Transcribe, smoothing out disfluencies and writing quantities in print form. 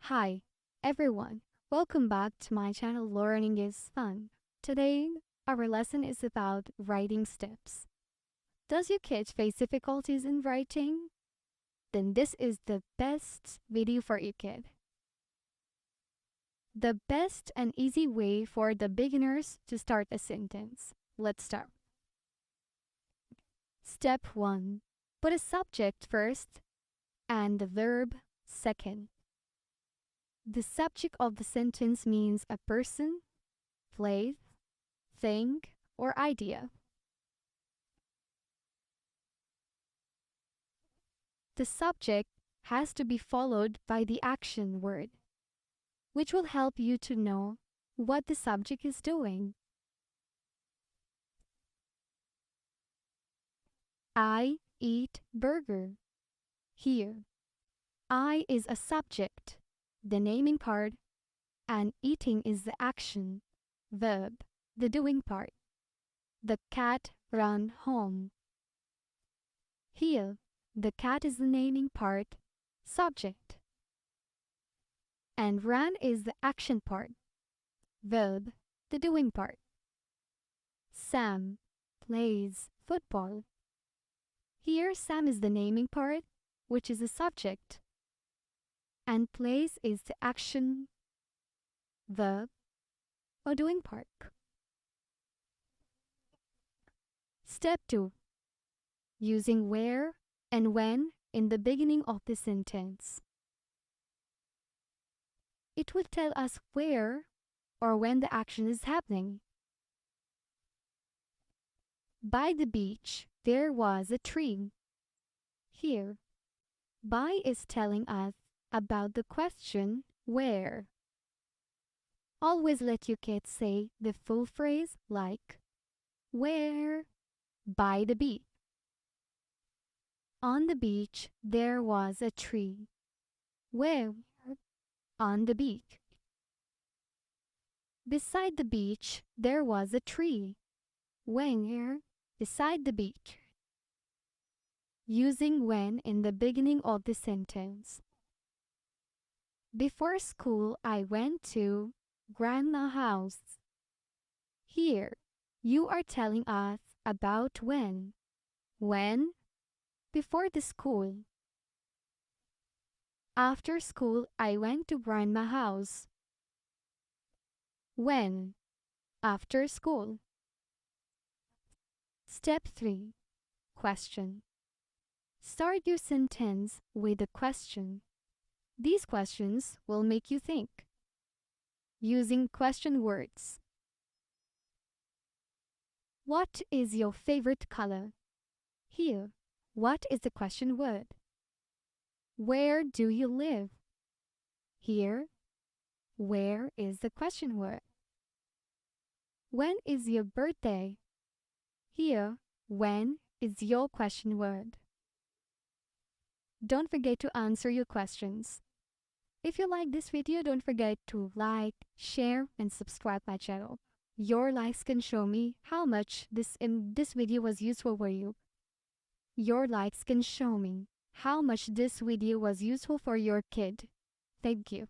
Hi, everyone. Welcome back to my channel Learning is Fun. Today, our lesson is about writing steps. Does your kid face difficulties in writing? Then this is the best video for your kid. The best and easy way for the beginners to start a sentence. Let's start. Step 1. Put a subject first and the verb second. The subject of the sentence means a person, place, thing, or idea. The subject has to be followed by the action word, which will help you to know what the subject is doing. I eat burger. Here, I is a subject, the naming part, and eating is the action, verb, the doing part. The cat ran home. Here, the cat is the naming part, subject, and ran is the action part, verb, the doing part. Sam plays football. Here, Sam is the naming part, which is the subject, and plays is the action, verb, or doing part. Step 2. Using where and when in the beginning of the sentence. It will tell us where or when the action is happening. By the beach, there was a tree. Here, by is telling us about the question where. Always let your kids say the full phrase like, where? By the beach. On the beach, there was a tree. Where? On the beach. Beside the beach, there was a tree. Where? Beside the beach. Using when in the beginning of the sentence. Before school, I went to Grandma's house. Here, you are telling us about when. When? Before the school. After school, I went to Grandma's house. When? After school. Step 3. Question. Start your sentence with a question. These questions will make you think. Using question words. What is your favorite color? Here, what is the question word? Where do you live? Here, where is the question word? When is your birthday? Here, when is your question word? Don't forget to answer your questions. If you like this video, don't forget to like, share, and subscribe my channel. Your likes can show me how much this video was useful for you. Your likes can show me how much this video was useful for your kid. Thank you.